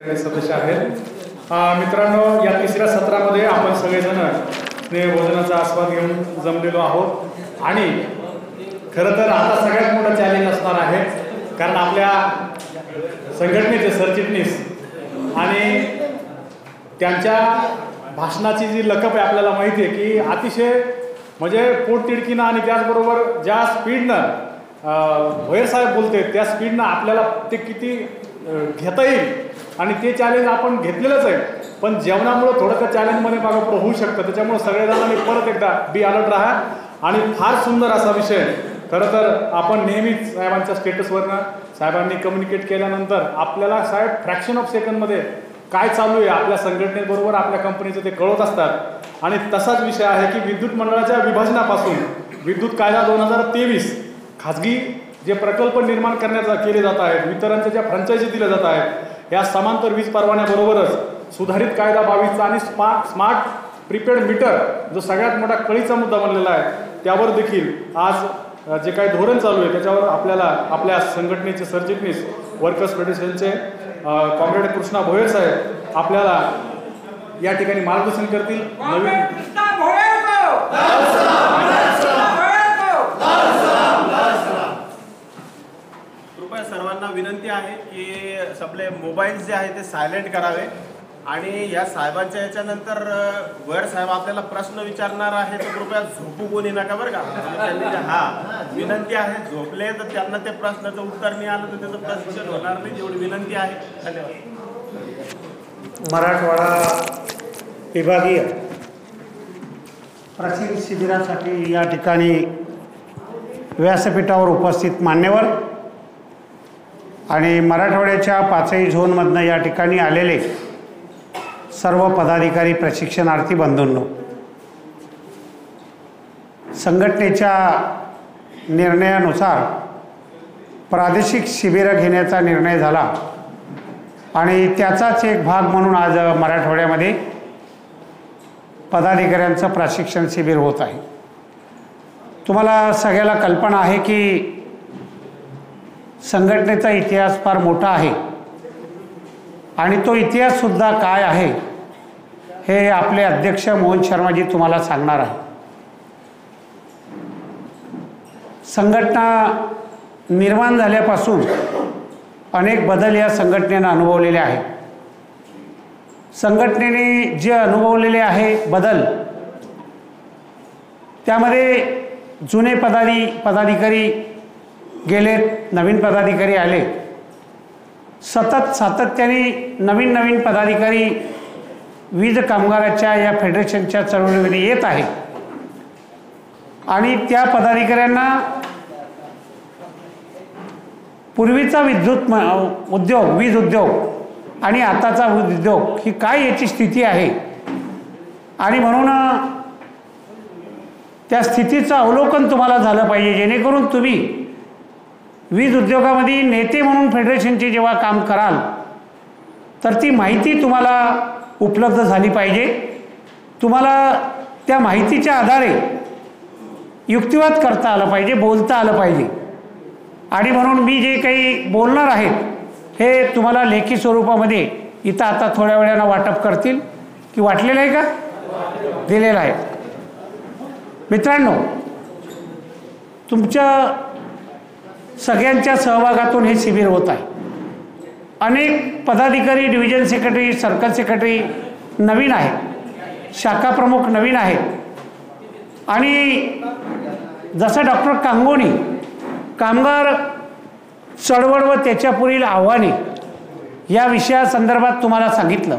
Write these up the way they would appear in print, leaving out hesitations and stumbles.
सदस्य आहेत. मित्रांनो, या तिसऱ्या सत्रामध्ये आपण सगळेजण स्नेहभोजनाचा आस्वाद घेऊन जमलेलो आहोत आणि खरं तर आता सगळ्यात मोठं चॅलेंज असणार आहे, कारण आपल्या संघटनेचे सरचिटणीस आणि त्यांच्या भाषणाची जी लकप आहे आपल्याला माहिती आहे की अतिशय म्हणजे पोटतिडकीनं आणि त्याचबरोबर ज्या स्पीडनं भोयर साहेब बोलते त्या स्पीडनं आपल्याला ते किती घेता येईल आणि ते चॅलेंज आपण घेतलेलंच आहे. पण जेवणामुळे थोडंसं चॅलेंजमध्ये मागं पुढं होऊ शकतं. त्याच्यामुळे सगळेजणांनी परत एकदा बी अलर्ट राहा. आणि फार सुंदर असा विषय खरं तर आपण नेहमीच साहेबांच्या स्टेटसवरनं साहेबांनी कम्युनिकेट केल्यानंतर आपल्याला साहेब फ्रॅक्शन ऑफ सेकंडमध्ये काय चालू आहे आपल्या संघटनेबरोबर आपल्या कंपनीचं ते कळत असतात. आणि तसाच विषय आहे की विद्युत मंडळाच्या विभाजनापासून विद्युत कायदा 2023 खाजगी जे प्रकल्प निर्माण करण्याचा केले जात आहेत, वितरणच्या ज्या फ्रँचायझी दिल्या जात आहेत, या समांतर वीज परवान्याबरोबरच सुधारित कायदा 22चा आणि स्मार्ट प्रीपेड मीटर जो सगळ्यात मोठा कळीचा मुद्दा बनलेला आहे त्यावर देखील आज जे काही धोरण चालू आहे त्याच्यावर आपल्याला आपल्या संघटनेचे सरचिटणीस वर्कर्स फेडरेशनचे कॉम्रेड कृष्णा भोयर साहेब आपल्याला या ठिकाणी मार्गदर्शन करतील. कृपया सर्वांना विनंती आहे की सगळे मोबाईल्स जे आहे ते सायलेंट करावे आणि या साहेबांच्या याच्यानंतर भोयर साहेब आपल्याला प्रश्न विचारणार आहे तर कृपया झोपू कोणी नका बरं का. त्यांनी विनंती आहे, झोपले तर त्यांना ते प्रश्नाचं उत्तर नाही आलं तर त्याचं प्रशिक्षण होणार नाही, एवढी विनंती आहे. धन्यवाद. मराठवाडा विभागीय प्रशिक्षण शिबिरासाठी या ठिकाणी व्यासपीठावर उपस्थित मान्यवर आणि मराठवाड्याच्या 5ही झोनमधनं या ठिकाणी आलेले सर्व पदाधिकारी प्रशिक्षणार्थी बंधूंनो, संघटनेच्या निर्णयानुसार प्रादेशिक शिबिरं घेण्याचा निर्णय झाला आणि त्याचाच एक भाग म्हणून आज मराठवाड्यामध्ये पदाधिकाऱ्यांचं प्रशिक्षण शिबिर होत आहे. तुम्हाला सगळ्याला कल्पना आहे की संघटनेचा इतिहास फार मोठा आहे आणि तो इतिहाससुद्धा काय आहे हे आपले अध्यक्ष मोहन शर्माजी तुम्हाला सांगणार आहे. संघटना निर्माण झाल्यापासून अनेक बदल या संघटनेनं अनुभवलेले आहेत. संघटनेने जे अनुभवलेले आहे बदल त्यामध्ये जुने पदाधिकारी गेलेत, नवीन पदाधिकारी आले, सातत्याने नवीन पदाधिकारी वीज कामगाराच्या या फेडरेशनच्या चळवळीमध्ये येत आहे आणि त्या पदाधिकाऱ्यांना पूर्वीचा विद्युत उद्योग वीज उद्योग आणि आताचा वीज उद्योग ही काय याची स्थिती आहे आणि म्हणून त्या स्थितीचं अवलोकन तुम्हाला झालं पाहिजे, जेणेकरून तुम्ही वीज उद्योगामध्ये नेते म्हणून फेडरेशनचे जेव्हा काम कराल तर ती माहिती तुम्हाला उपलब्ध झाली पाहिजे. तुम्हाला त्या माहितीच्या आधारे युक्तिवाद करता आलं पाहिजे, बोलता आलं पाहिजे आणि म्हणून मी जे काही बोलणार आहेत हे तुम्हाला लेखी स्वरूपामध्ये इथं आता थोड्या वेळानं वाटप करतील की वाटलेलं आहे का, दिलेलं आहे. मित्रांनो, तुमच्या सगळ्यांच्या सहभागातून हे शिबिर होत आहे. अनेक पदाधिकारी, डिव्हिजन सेक्रेटरी, सर्कल सेक्रेटरी नवीन आहेत, शाखा प्रमुख नवीन आहेत आणि जसं डॉक्टर कांगोनी कामगार चळवळ व त्याच्यापुढील आव्हाने या विषयासंदर्भात तुम्हाला सांगितलं.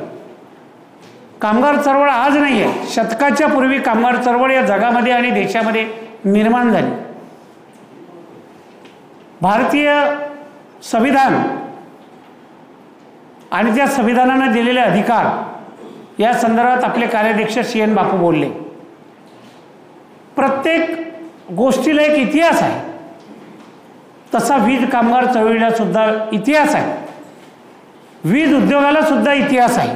कामगार चळवळ आज नाही आहे, शतकाच्या पूर्वी कामगार चळवळ या जगामध्ये आणि देशामध्ये निर्माण झाली. भारतीय संविधान आणि त्या संविधानानं दिलेले अधिकार या संदर्भात आपले कार्याध्यक्ष CN बापू बोलले. प्रत्येक गोष्टीला एक इतिहास आहे, तसा वीज कामगार चळवळीला सुद्धा इतिहास आहे, वीज उद्योगाला सुद्धा इतिहास आहे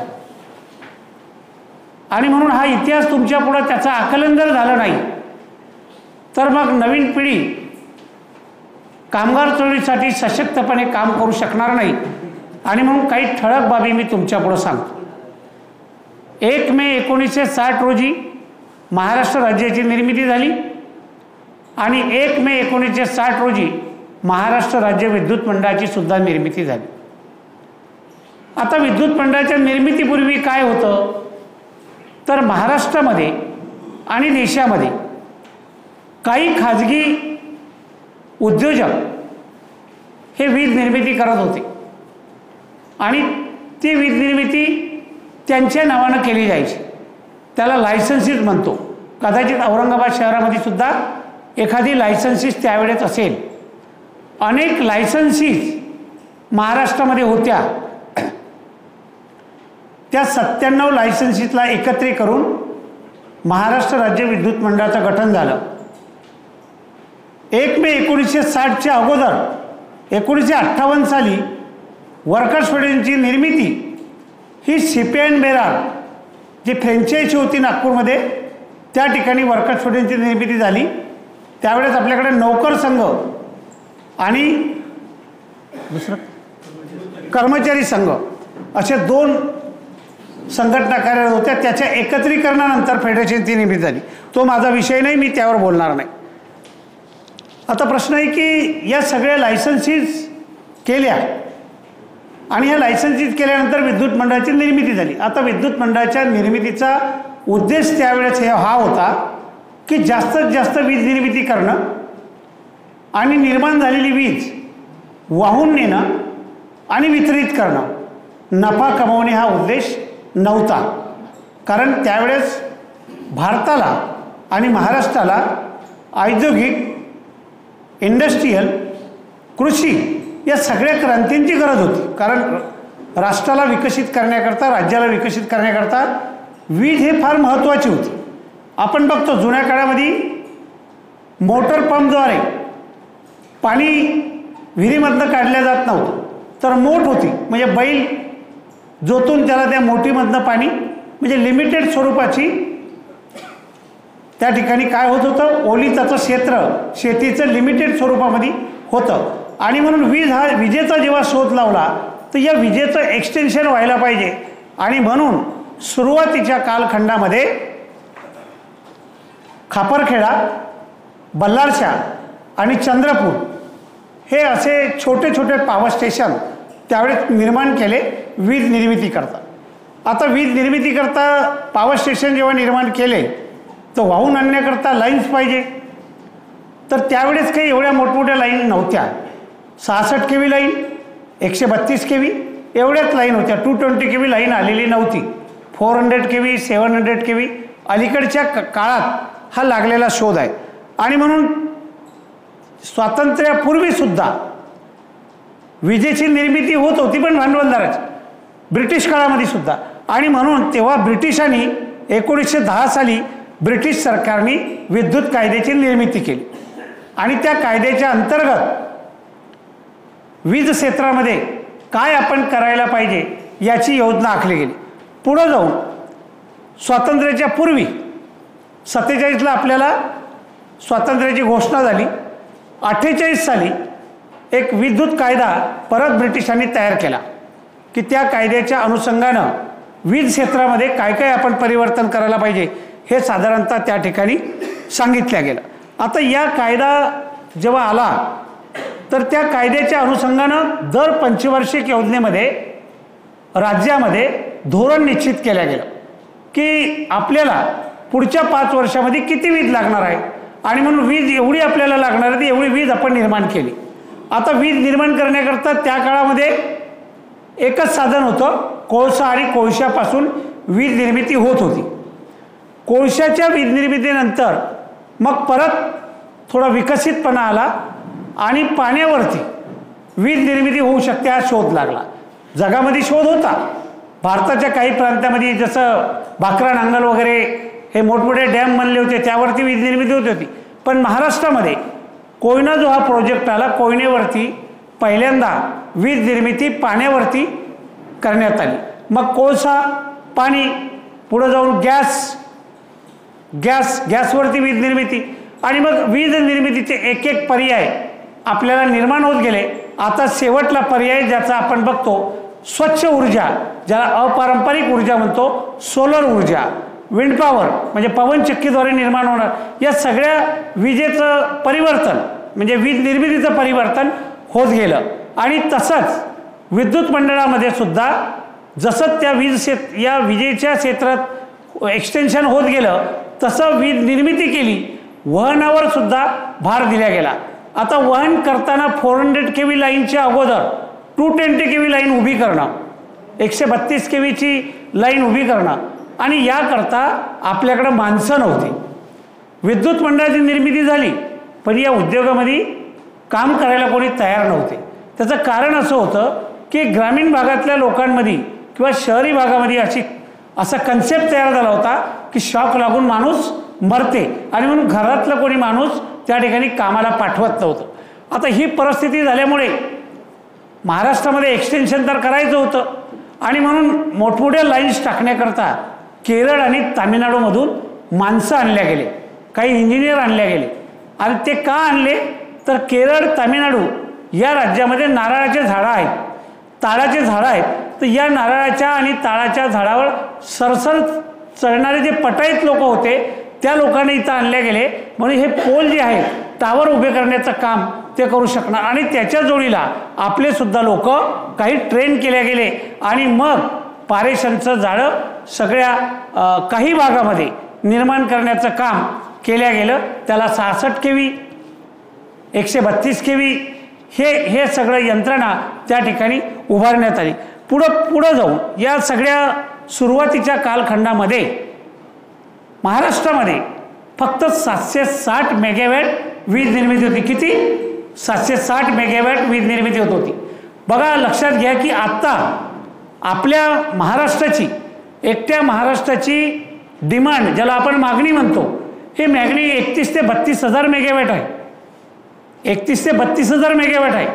आणि म्हणून हा इतिहास तुमच्या पुढे त्याचं आकलन जर झालं नाही तर मग नवीन पिढी कामगार चळवळीसाठी सशक्तपणे काम करू शकणार नाही आणि म्हणून काही ठळक बाबी मी तुमच्यापुढं सांगतो. 1 मे 1960 रोजी महाराष्ट्र राज्याची निर्मिती झाली आणि 1 मे 1960 रोजी महाराष्ट्र राज्य विद्युत मंडळाची सुद्धा निर्मिती झाली. आता विद्युत मंडळाच्या निर्मितीपूर्वी काय होतं तर महाराष्ट्रामध्ये आणि देशामध्ये काही खाजगी उद्योजक हे वीज निर्मिती करत होते आणि ती वीज निर्मिती त्यांच्या नावानं केली जायची. त्याला लायसन्सीस म्हणतो. कदाचित औरंगाबाद शहरामध्ये सुद्धा एखादी लायसन्सीस त्यावेळेस असेल. अनेक लायसन्सीस महाराष्ट्रामध्ये होत्या. त्या 97 लायसन्सीसला एकत्रित करून महाराष्ट्र राज्य विद्युत मंडळाचं गठन झालं. 1 मे 1960च्या अगोदर 1958 साली वर्कर्स फेडरेशनची निर्मिती ही CPN बेरार जी फ्रँचायझी होती नागपूरमध्ये त्या ठिकाणी वर्कर्स फेडरेशनची निर्मिती झाली. त्यावेळेस आपल्याकडे नौकर संघ आणि दुसरं कर्मचारी संघ असे 2 संघटना कार्यरत होत्या. त्याच्या एकत्रीकरणानंतर फेडरेशनची निर्मिती झाली. तो माझा विषय नाही, मी त्यावर बोलणार नाही. आता प्रश्न आहे की या सगळ्या लायसन्सीस केल्या आणि ह्या लायसन्सीस केल्यानंतर विद्युत मंडळाची निर्मिती झाली. आता विद्युत मंडळाच्या निर्मितीचा उद्देश त्यावेळेस हा होता की जास्तीत जास्त वीज निर्मिती करणं आणि निर्माण झालेली वीज वाहून नेणं आणि वितरित करणं. नफा कमवणे हा उद्देश नव्हता. कारण त्यावेळेस भारताला आणि महाराष्ट्राला औद्योगिक, इंडस्ट्रीयल, कृषी या सगळ्या क्रांतींची गरज होती. कारण राष्ट्राला विकसित करण्याकरता, राज्याला विकसित करण्याकरता वीज हे फार महत्त्वाची होती. आपण बघतो जुन्या काळामध्ये मोटर पंपद्वारे पाणी विहिरीमधनं काढलं जात नव्हतं, तर मोठ होती म्हणजे बैल जोतून त्याला त्या मोठीमधनं पाणी म्हणजे लिमिटेड स्वरूपाची त्या ठिकाणी काय होत होतं, ओलिताचं क्षेत्र शेतीचं लिमिटेड स्वरूपामध्ये होतं. आणि म्हणून विजेचा जेव्हा शोध लावला तर या विजेचं एक्सटेन्शन व्हायला पाहिजे आणि म्हणून सुरुवातीच्या कालखंडामध्ये खापरखेडा, बल्लारशा आणि चंद्रपूर हे असे छोटे छोटे पॉवर स्टेशन त्यावेळेस निर्माण केले वीज निर्मिती करता. आता वीज निर्मिती करता पॉवर स्टेशन जेव्हा निर्माण केले तर वाहून आणण्याकरता लाईन्स पाहिजे. तर त्यावेळेस काही एवढ्या मोठमोठ्या लाईन नव्हत्या. 66 kV लाईन, 132 kV एवढ्याच लाईन होत्या. 220 kV लाईन आलेली नव्हती. 400 kV, 700 kV अलीकडच्या काळात हा लागलेला शोध आहे. आणि म्हणून स्वातंत्र्यापूर्वीसुद्धा विजेची निर्मिती होत होती, पण भांडवलदाराची, ब्रिटिश काळामध्ये सुद्धा. आणि म्हणून तेव्हा ब्रिटिशांनी 1910 साली ब्रिटिश सरकारने विद्युत कायद्याची निर्मिती केली आणि त्या कायद्याच्या अंतर्गत वीज क्षेत्रामध्ये काय आपण करायला पाहिजे याची योजना आखली गेली. पुढं जाऊन स्वातंत्र्याच्या पूर्वी 47ला आपल्याला स्वातंत्र्याची घोषणा झाली. 48 साली एक विद्युत कायदा परत ब्रिटिशांनी तयार केला की त्या कायद्याच्या अनुषंगानं वीज क्षेत्रामध्ये काय काय आपण परिवर्तन करायला पाहिजे हे साधारणतः त्या ठिकाणी सांगितलं गेलं. आता या कायदा जेव्हा आला तर त्या कायद्याच्या अनुषंगानं दर पंचवार्षिक योजनेमध्ये राज्यामध्ये धोरण निश्चित केलं गेलं की आपल्याला पुढच्या 5 वर्षामध्ये किती वीज लागणार आहे आणि म्हणून वीज एवढी आपल्याला लागणार आहे एवढी वीज आपण निर्माण केली. आता वीज निर्माण करण्याकरता त्या काळामध्ये एकच साधन होतं, कोळसा आणि कोळशापासून वीज निर्मिती होत होती. कोळशाच्या वीज निर्मितीनंतर मग परत थोडा विकसितपणा आला आणि पाण्यावरती वीज निर्मिती होऊ शकते हा शोध लागला. जगामध्ये शोध होता. भारताच्या काही प्रांतामध्ये जसं भाकरा नांगल वगैरे हे मोठमोठे डॅम बनले होते त्यावरती वीज निर्मिती होत होती. पण महाराष्ट्रामध्ये कोयना जो हा प्रोजेक्ट आला, कोयनेवरती पहिल्यांदा वीज निर्मिती पाण्यावरती करण्यात आली. मग कोळसा, पाणी, पुढं जाऊन गॅसवरती वीज निर्मिती आणि मग वीज निर्मितीचे एक एक पर्याय आपल्याला निर्माण होत गेले. आता शेवटला पर्याय ज्याचा आपण बघतो स्वच्छ ऊर्जा, ज्याला अपारंपरिक ऊर्जा म्हणतो, सोलर ऊर्जा, विंड पॉवर म्हणजे पवनचक्कीद्वारे निर्माण होणार, या सगळ्या विजेचं परिवर्तन म्हणजे वीज निर्मितीचं परिवर्तन होत गेलं. आणि तसंच विद्युत मंडळामध्ये सुद्धा जसं त्या या विजेच्या क्षेत्रात एक्सटेन्शन होत गेलं तसं वीज निर्मिती केली, वहनावर सुद्धा भार दिला गेला. आता वहन करताना 400 kV लाईनच्या अगोदर 220 kV लाईन उभी करणं, 132 kVची लाईन उभी करणं, आणि याकरता आपल्याकडं माणसं नव्हती. विद्युत मंडळाची निर्मिती झाली पण या उद्योगामध्ये काम करायला कोणी तयार नव्हते. त्याचं कारण असं होतं की ग्रामीण भागातल्या लोकांमध्ये किंवा शहरी भागामध्ये असा कन्सेप्ट तयार झाला होता की शॉक लागून माणूस मरते आणि म्हणून घरातलं कोणी माणूस त्या ठिकाणी कामाला पाठवत नव्हतं. आता ही परिस्थिती झाल्यामुळे महाराष्ट्रामध्ये एक्सटेन्शन तर करायचं होतं आणि म्हणून मोठमोठ्या लाईन्स टाकण्याकरता केरळ आणि तामिळनाडूमधून माणसं आणल्या गेले, काही इंजिनियर आणल्या गेले. आणि ते का आणले तर केरळ तामिळनाडू या राज्यामध्ये नारळाचे झाडं आहेत, ताळाचे झाडं आहेत. तर या नारळाच्या आणि ताळाच्या झाडावर सरसर चढणारे जे पटाईत लोक होते त्या लोकांना इथं आणले गेले, म्हणून हे पोल जे आहेत टावर उभे करण्याचं काम ते करू शकणार. आणि त्याच्या जोडीला आपले सुद्धा लोक काही ट्रेन केले गेले आणि मग पारेषणचं जाळं सगळ्या काही भागामध्ये निर्माण करण्याचं काम केल्या गेलं. त्याला 66 kV 132 kV हे सगळं यंत्रणा त्या ठिकाणी उभारण्यात आली. पुढं जाऊन या सगळ्या सुरुवातीच्या कालखंडामध्ये महाराष्ट्रामध्ये फक्त 760 मेगावॅट वीज निर्मिती होती. किती? 760 मेगावॅट वीज निर्मिती होत होती. बघा, लक्षात घ्या की आत्ता आपल्या महाराष्ट्राची, एकट्या महाराष्ट्राची डिमांड ज्याला आपण मागणी म्हणतो, ही मागणी 31 ते 32 हजार मेगावॅट आहे. 31 ते 32 हजार मेगावॅट आहे.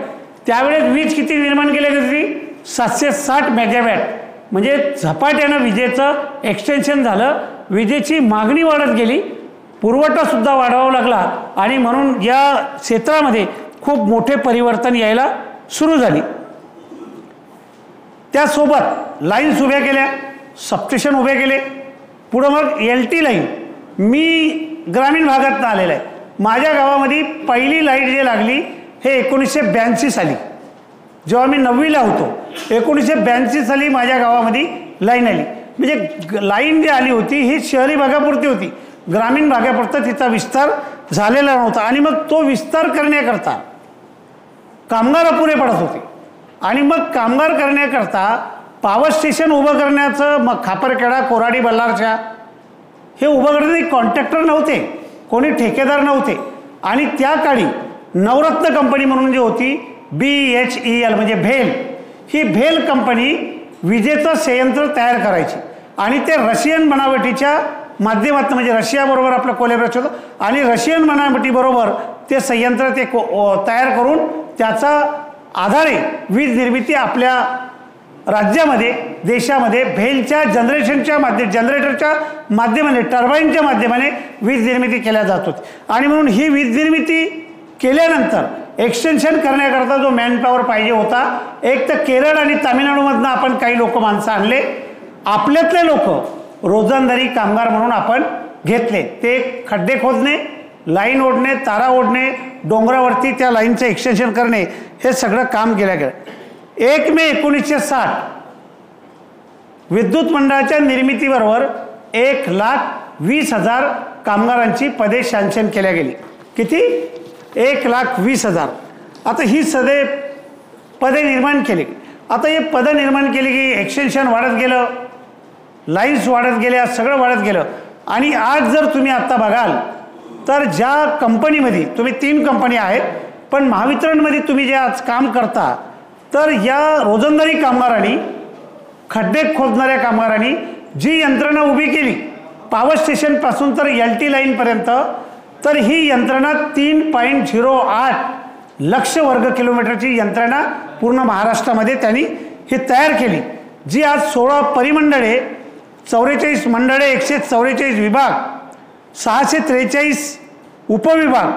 त्यावेळेस वीज किती निर्माण केली गेली? 760 मेगावॅट. म्हणजे झपाट्यानं विजेचं एक्सटेन्शन झालं, विजेची मागणी वाढत गेली, पुरवठासुद्धा वाढवावा लागला आणि म्हणून या क्षेत्रामध्ये खूप मोठे परिवर्तन यायला सुरू झाली. त्यासोबत लाईन्स उभ्या केल्या, सबस्टेशन उभे केले. पुढं मग LT लाईन. मी ग्रामीण भागातून आलेला आहे. माझ्या गावामध्ये पहिली लाईट जी लागली हे 1982 साली, जेव्हा मी 9वीला होतो. 1982 साली माझ्या गावामध्ये लाईन आली. म्हणजे लाईन जी आली होती ही शहरी भागापुरती होती, ग्रामीण भागापुरता तिचा विस्तार झालेला नव्हता. आणि मग तो विस्तार करण्याकरता कामगार अपुरे पडत होते. आणि मग कामगार करण्याकरता पॉवर स्टेशन उभं करण्याचं, मग खापरखेडा, कोराडी, बल्लारच्या हे उभं करण्याचे कॉन्ट्रॅक्टर नव्हते, कोणी ठेकेदार नव्हते. आणि त्या काळी नवरत्न कंपनी म्हणून जी होती, BHEL म्हणजे भेल, ही भेल कंपनी विजेचं संयंत्र तयार करायची आणि ते रशियन बनावटीच्या माध्यमातून, म्हणजे रशियाबरोबर आपलं कोलॅबोरेशन होतं आणि रशियन बनावटीबरोबर ते संयंत्र ते तयार करून त्याचा आधारे वीज निर्मिती आपल्या राज्यामध्ये, देशामध्ये भेलच्या जनरेटरच्या माध्यमाने, टर्बाईनच्या माध्यमाने वीज निर्मिती केल्या जात होती. आणि म्हणून ही वीज निर्मिती केल्यानंतर एक्सटेन्शन करण्याकरता जो मॅनपॉवर पाहिजे होता, एक तर केरळ आणि तामिळनाडूमधनं आपण काही लोक माणसं आणले, आपल्यातले लोक रोजंदारी कामगार म्हणून आपण घेतले. ते खड्डे खोदणे, लाईन ओढणे, तारा ओढणे, डोंगरावरती त्या लाईनचं एक्सटेन्शन करणे, हे सगळं काम केलं गेलं. 1 मे 1960 विद्युत मंडळाच्या निर्मितीबरोबर 1,20,000 कामगारांची पदे सँक्शन केल्या गेली. किती? 1,20,000. आता ही पदे निर्माण केली. आता हे पदं निर्माण केली की एक्सटेन्शन वाढत गेलं, लाईन्स वाढत गेल्या, सगळं वाढत गेलं. आणि आज जर तुम्ही आत्ता बघाल तर ज्या कंपनीमध्ये, तुम्ही 3 कंपनी आहेत, पण महावितरणमध्ये तुम्ही जे आज काम करता, तर या रोजंदारी कामगारांनी, खड्डे खोदणाऱ्या कामगारांनी जी यंत्रणा उभी केली पॉवर स्टेशनपासून तर LT लाईनपर्यंत, तर ही यंत्रणा 3.08 लक्ष वर्ग किलोमीटरची यंत्रणा पूर्ण महाराष्ट्रामध्ये त्यांनी ही तयार केली, जी आज 16 परिमंडळे, 44 मंडळे, 144 विभाग, 643 उपविभाग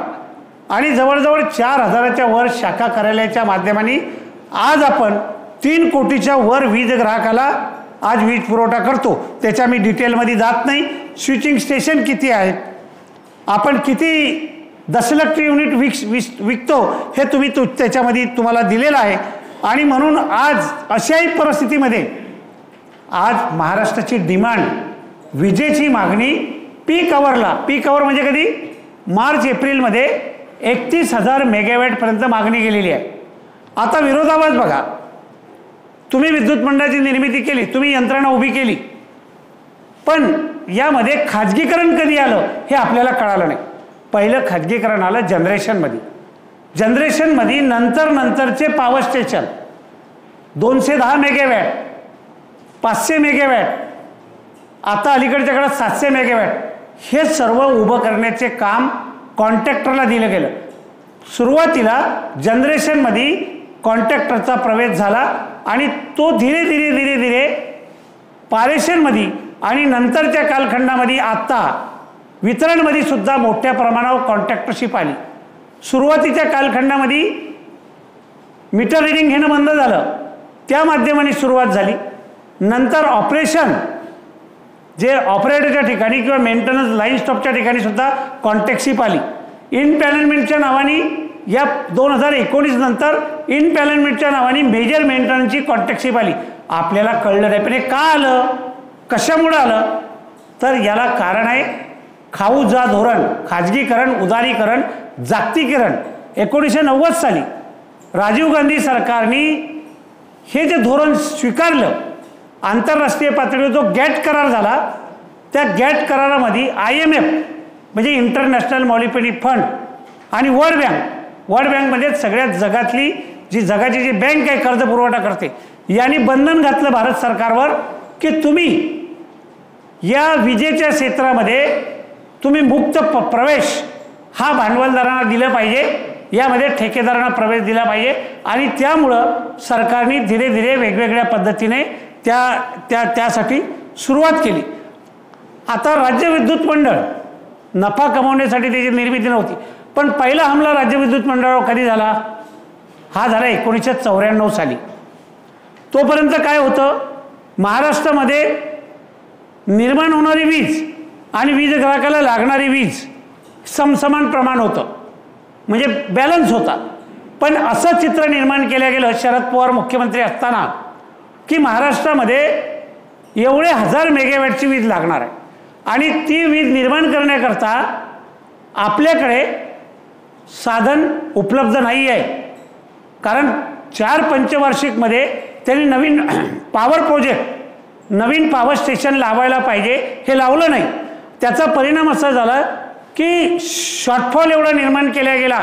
आणि जवळजवळ 4,000च्या वर शाखा कार्यालयाच्या माध्यमाने आज आपण 3 कोटीच्या वर वीज ग्राहकाला आज वीज पुरवठा करतो. त्याच्या मी डिटेलमध्ये जात नाही. स्विचिंग स्टेशन किती आहेत, आपण किती दशलक्ष युनिट विकतो हे तुम्ही त्याच्यामध्ये तुम्हाला दिलेलं आहे. आणि म्हणून आज अशाही परिस्थितीमध्ये आज महाराष्ट्राची डिमांड, विजेची मागणी पीक आवर म्हणजे कधी मार्च एप्रिलमध्ये 31,000 मेगावॅटपर्यंत मागणी गेलेली आहे. आता विरोधाभास बघा, तुम्ही विद्युत मंडळाची निर्मिती केली, तुम्ही यंत्रणा उभी केली, पण यामध्ये खाजगीकरण कधी आलं हे आपल्याला कळालं नाही. पहिलं खाजगीकरण आलं जनरेशनमध्ये नंतरचे पॉवर स्टेशन 210 मेगावॅट, 500 मेगावॅट, आता अलीकडच्या काळात 700 मेगावॅट, हे सर्व उभं करण्याचे काम कॉन्ट्रॅक्टरला दिलं गेलं. सुरुवातीला जनरेशनमध्ये कॉन्ट्रॅक्टरचा प्रवेश झाला आणि तो धीरे धीरे पारेषणमध्ये आणि नंतरच्या कालखंडामध्ये आता वितरणमध्ये सुद्धा मोठ्या प्रमाणावर कॉन्ट्रॅक्टरशिप आली. सुरुवातीच्या कालखंडामध्ये मीटर रिडिंग घेणं बंद झालं, त्या माध्यमाने सुरुवात झाली. नंतर ऑपरेशन जे ऑपरेटरच्या ठिकाणी किंवा मेंटेनन्स लाईन स्टॉपच्या ठिकाणी सुद्धा कॉन्ट्रॅक्टशिप आली. इनपॅनलमेंटच्या नावाने या 2019 नंतर इनपॅनलमेंटच्या नावाने मेजर मेंटेनन्सची कॉन्ट्रॅक्टशिप आली. आपल्याला कळलं नाही, पण हे का आलं, कशामुळं आलं, तर याला कारण आहे खाऊ जा धोरण, खाजगीकरण, उदारीकरण, जागतिकीकरण. 1990 साली राजीव गांधी सरकारने हे जे धोरण स्वीकारलं, आंतरराष्ट्रीय पातळीवर जो गॅट करार झाला, त्या गॅट करारामध्ये IMF म्हणजे इंटरनॅशनल मॉनिटरी फंड आणि वर्ल्ड बँक म्हणजे सगळ्यात जगातली जगाची जी बँक आहे कर्ज पुरवठा करते, यांनी बंधन घातलं भारत सरकारवर की तुम्ही या विजेच्या क्षेत्रामध्ये तुम्ही मुक्त प्रवेश हा भांडवलदारांना दिलं पाहिजे, यामध्ये ठेकेदारांना प्रवेश दिला पाहिजे. आणि त्यामुळं सरकारने धीरे धीरे वेगवेगळ्या पद्धतीने त्यासाठी सुरुवात केली. आता राज्य विद्युत मंडळ नफा कमवण्यासाठी त्याची निर्मिती नव्हती, पण पहिला हमला राज्य विद्युत मंडळावर कधी झाला, हा झाला 1994 साली. तोपर्यंत काय होतं, महाराष्ट्रामध्ये निर्माण होणारी वीज आणि वीज ग्राहकाला लागणारी वीज समसमान प्रमाण होतं, म्हणजे बॅलन्स होता. पण असं चित्र निर्माण केलं गेलं शरद पवार मुख्यमंत्री असताना की महाराष्ट्रामध्ये एवढे 1000 मेगावॅटची वीज लागणार आहे आणि ती वीज निर्माण करण्याकरता आपल्याकडे साधन उपलब्ध नाही आहे. कारण 4 पंचवार्षिकमध्ये त्यांनी नवीन पॉवर प्रोजेक्ट, नवीन पॉवर स्टेशन लावायला पाहिजे, हे लावलं नाही. त्याचा परिणाम असा झाला की शॉर्टफॉल एवढा निर्माण केला गेला,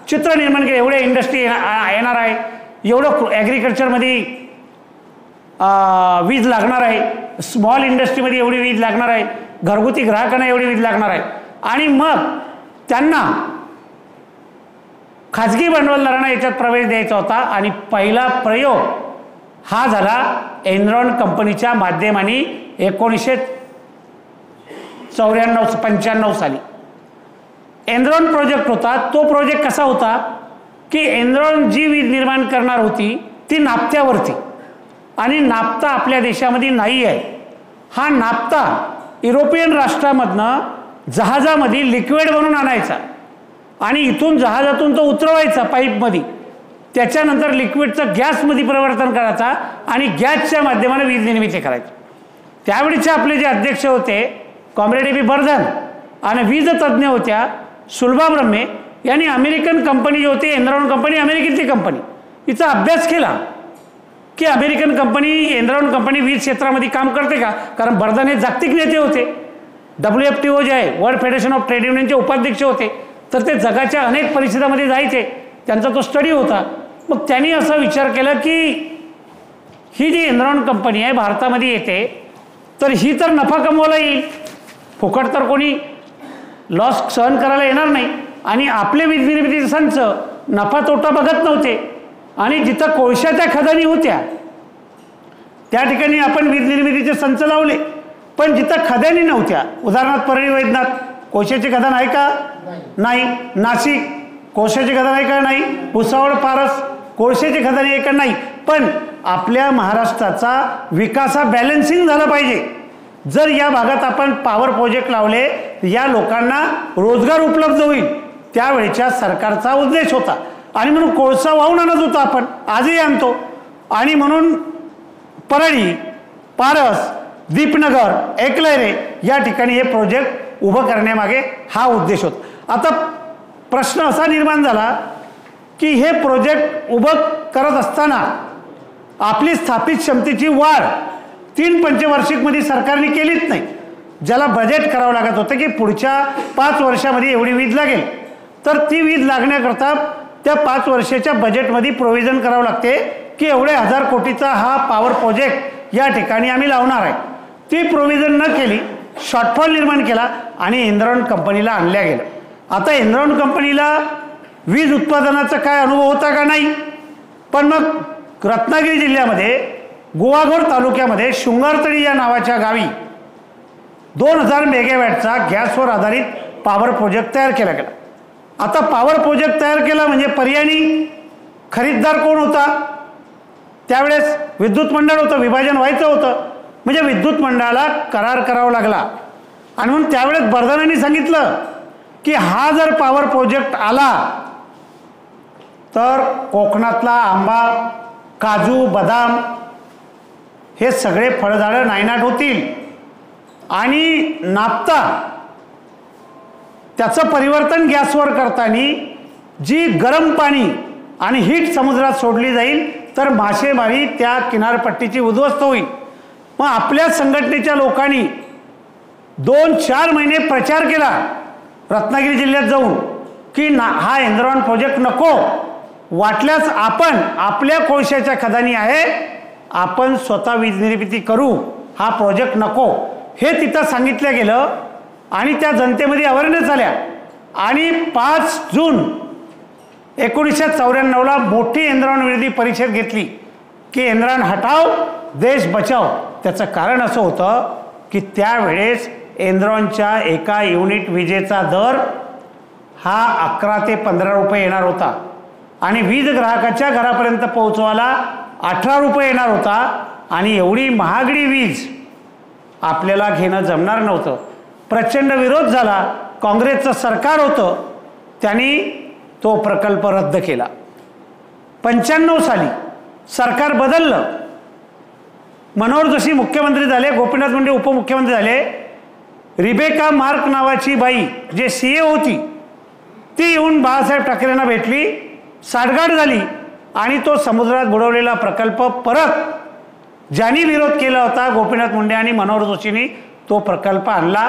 चित्र निर्माण केलं, एवढ्या इंडस्ट्री येणार आहे, एवढं ॲग्रिकल्चरमध्ये वीज लागणार आहे, स्मॉल इंडस्ट्रीमध्ये एवढी वीज लागणार आहे, घरगुती ग्राहकांना एवढी वीज लागणार आहे. आणि मग त्यांना खाजगी भांडवलदारांना याच्यात प्रवेश द्यायचा होता. आणि पहिला प्रयोग हा झाला एनरॉन कंपनीच्या माध्यमाने 1994-95 साली. एनरॉन प्रोजेक्ट होता. तो प्रोजेक्ट कसा होता की एनरॉन जी वीज निर्माण करणार होती ती नाफ्त्यावरती, आणि नाफ्ता आपल्या देशामध्ये नाही आहे. हा नाफ्ता युरोपियन राष्ट्रामधनं जहाजामध्ये लिक्विड बनवून आणायचा आणि इथून जहाजातून तो उतरवायचा पाईपमध्ये, त्याच्यानंतर लिक्विडचं गॅसमध्ये परिवर्तन करायचा आणि गॅसच्या माध्यमाने वीज निर्मिती करायची. त्यावेळीचे आपले जे अध्यक्ष होते कॉम्रेड ए. बी. बर्धन आणि वीज तज्ज्ञ होत्या सुलभा ब्रह्मे यांनी अमेरिकन कंपनी जी होती एनरॉन कंपनी, अमेरिकेतली कंपनी, हिचा अभ्यास केला की अमेरिकन कंपनी, एनरॉन कंपनी वीज क्षेत्रामध्ये काम करते का. कारण बर्धन हे जागतिक नेते होते, WFTO जे आहे वर्ल्ड फेडरेशन ऑफ ट्रेड युनियनचे उपाध्यक्ष होते, तर ते जगाच्या अनेक परिषदामध्ये जायचे, त्यांचा तो स्टडी होता. मग त्यांनी असा विचार केला की ही जी एनरॉन कंपनी आहे भारतामध्ये येते, तर ही तर नफा कमवायला येईल, फुकट तर कोणी लॉस सहन करायला येणार नाही. आणि आपले वीज निर्मितीचे संच नफा तोटा बघत नव्हते, आणि जिथं कोळशाच्या खदानी होत्या त्या ठिकाणी आपण वीज निर्मितीचे संच लावले, पण जिथं खदानी नव्हत्या, उदाहरणार्थ परळी वैद्यनाथ कोळशाची खदान आहे का, नाही. नाशिक कोळशाची खदान आहे का, नाही. भुसावळ पारस कोळशाची खदानी आहे का, नाही. पण आपल्या महाराष्ट्राचा विकासा बॅलन्सिंग झाला पाहिजे. जर या भागात आपण पॉवर प्रोजेक्ट लावले या लोकांना रोजगार उपलब्ध होईल, त्यावेळेच्या सरकारचा उद्देश होता. आणि म्हणून कोळसा वाहून आणत होता आपण, आजही आणतो. आणि म्हणून परळी, पारस, दीपनगर, एकलैरे या ठिकाणी हे प्रोजेक्ट उभं करण्यामागे हा उद्देश होता. आता प्रश्न असा निर्माण झाला की हे प्रोजेक्ट उभं करत असताना आपली स्थापित क्षमतेची वाढ 3 पंचवार्षिकमध्ये सरकारने केलीच नाही. ज्याला बजेट करावं लागत होतं की पुढच्या 5 वर्षामध्ये एवढी वीज लागेल, तर ती वीज लागण्याकरता त्या 5 वर्षाच्या बजेटमध्ये प्रोव्हिजन करावं लागते की एवढे 1000 कोटीचा हा पॉवर प्रोजेक्ट या ठिकाणी आम्ही लावणार आहे. ती प्रोव्हिजन न केली, शॉर्टफॉल निर्माण केला आणि एनरॉन कंपनीला आणल्या गेलं. आता एनरॉन कंपनीला वीज उत्पादनाचा काय अनुभव होता का? नाही. पण मग रत्नागिरी जिल्ह्यामध्ये गुहागर तालुक्यामध्ये शृंगारतळी या नावाच्या गावी 2000 मेगावॅटचा गॅसवर आधारित पॉवर प्रोजेक्ट तयार केला गेला. आता पॉवर प्रोजेक्ट तयार केला म्हणजे पर्यायी खरीददार कोण होता? त्यावेळेस विद्युत मंडळ होतं, विभाजन व्हायचं होतं, म्हणजे विद्युत मंडळाला करार करावा लागला. आणि म्हणून त्यावेळेस बर्धनांनी सांगितलं की हा जर पॉवर प्रोजेक्ट आला तर कोकणातला आंबा, काजू, बदाम हे सगळे फळझाडं नायनाट होतील. आणि नाफ्ता त्याचं परिवर्तन गॅसवर करताना जी गरम पाणी आणि हीट समुद्रात सोडली जाईल तर मासेमारी त्या किनारपट्टीची उद्ध्वस्त होईल. मग आपल्या संघटनेच्या लोकांनी 2-4 महिने प्रचार केला रत्नागिरी जिल्ह्यात जाऊन की हा एनरॉन प्रोजेक्ट नको, वाटल्यास आपण आपल्या कोळशाच्या खदानी आहे, आपण स्वतः वीज निर्मिती करू, हा प्रोजेक्ट नको, हे तिथं सांगितलं गेलं. आणि त्या जनतेमध्ये अवेअरनेस झाल्या. आणि 5 जून 1994ला मोठी एनरॉन विरोधी परिषद घेतली की एनरॉन हटाव देश बचाव. त्याचं कारण असं होतं की त्यावेळेस एनरॉनच्या एका युनिट विजेचा दर हा 11 ते 15 रुपये येणार होता आणि वीज ग्राहकाच्या घरापर्यंत पोहोचवायला 18 रुपये येणार होता. आणि एवढी महागडी वीज आपल्याला घेणं जमणार नव्हतं. प्रचंड विरोध झाला. काँग्रेसचं सरकार होतं, त्यांनी तो प्रकल्प रद्द केला. 95 साली सरकार बदललं, मनोहर जोशी मुख्यमंत्री झाले, गोपीनाथ मुंडे उपमुख्यमंत्री झाले. रिबेका मार्क नावाची बाई जे CA होती ती येऊन बाळासाहेब ठाकरेंना भेटली, साठगाठ झाली आणि तो समुद्रात बुडवलेला प्रकल्प परत ज्यांनी विरोध केला होता गोपीनाथ मुंडे आणि मनोहर जोशींनी तो प्रकल्प आणला.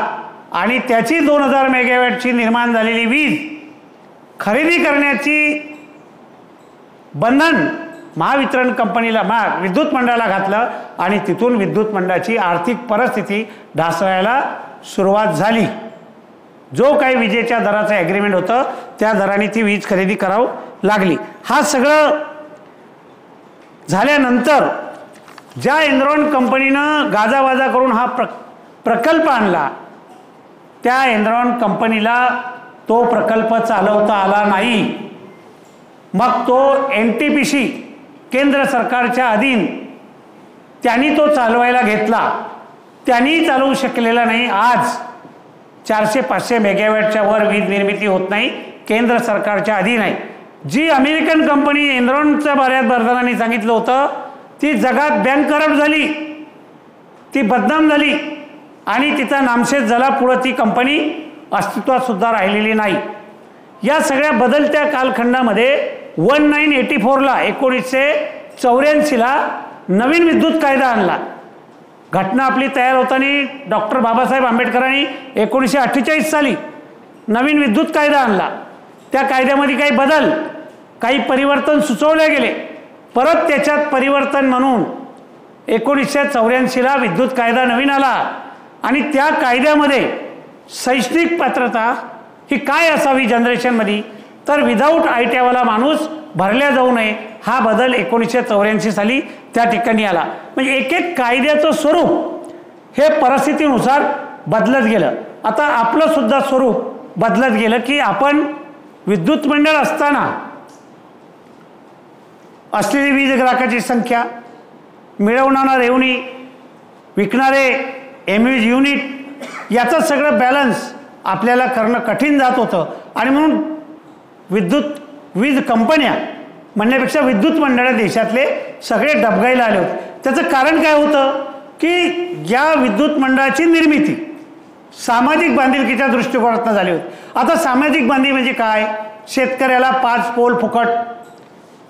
आणि त्याची 2000 मेगावॅटची निर्माण झालेली वीज खरेदी करण्याची बंधन महावितरण कंपनीला विद्युत मंडळाला घातलं आणि तिथून विद्युत मंडळाची आर्थिक परिस्थिती ढासळायला सुरुवात झाली. जो काही विजेच्या दराचं ॲग्रीमेंट होतं त्या दराने ती वीज खरेदी करावं लागली. हा सगळं झाल्यानंतर ज्या एनरॉन कंपनीनं गाजावाजा करून हा प्रकल्प आणला त्या एनरॉन कंपनीला तो प्रकल्प चालवता आला नाही. मग तो NTPC केंद्र सरकारच्या अधीन त्यांनी तो चालवायला घेतला, त्यांनी चालवू शकलेला नाही. आज 400-500 मेगावॅटच्या वर वीज निर्मिती होत नाही, केंद्र सरकारच्या अधीन आहे. जी अमेरिकन कंपनी एनरॉनच्या बऱ्याच बर्धनांनी सांगितलं होतं ती जगात बँकरप्ट झाली, ती बदनाम झाली आणि तिचा नामशेष झाला. पुढं ती कंपनी अस्तित्वात सुद्धा राहिलेली नाही. या सगळ्या बदलत्या कालखंडामध्ये 1984ला 1984ला नवीन विद्युत कायदा आणला. घटना आपली तयार होताना डॉक्टर बाबासाहेब आंबेडकरांनी 1948 साली नवीन विद्युत कायदा आणला. त्या कायद्यामध्ये काही बदल, काही परिवर्तन सुचवले गेले. परत त्याच्यात परिवर्तन म्हणून 1984ला विद्युत कायदा नवीन आला आणि त्या कायद्यामध्ये शैक्षणिक पात्रता ही काय असावी जनरेशनमध्ये, तर विदाऊट ITI वाला माणूस भरल्या जाऊ नये, हा बदल 1984 साली त्या ठिकाणी आला. म्हणजे एक एक कायद्याचं स्वरूप हे परिस्थितीनुसार बदलत गेलं. आता आपलं सुद्धा स्वरूप बदलत गेलं की आपण विद्युत मंडळ असताना असलेली वीज ग्राहकाची संख्या, मिळवणारा रेव्हन्यू, विकणारे एमयूज युनिट, याचं सगळं बॅलन्स आपल्याला करणं कठीण जात होतं. आणि म्हणून वीज कंपन्या म्हणण्यापेक्षा विद्युत मंडळं देशातले सगळे डबघाईला आले होते. त्याचं कारण काय होतं की या विद्युत मंडळाची निर्मिती सामाजिक बांधिलकीच्या दृष्टिकोनातून झाली होती. आता सामाजिक बांधिलकी म्हणजे काय? शेतकऱ्याला 5 पोल फुकट,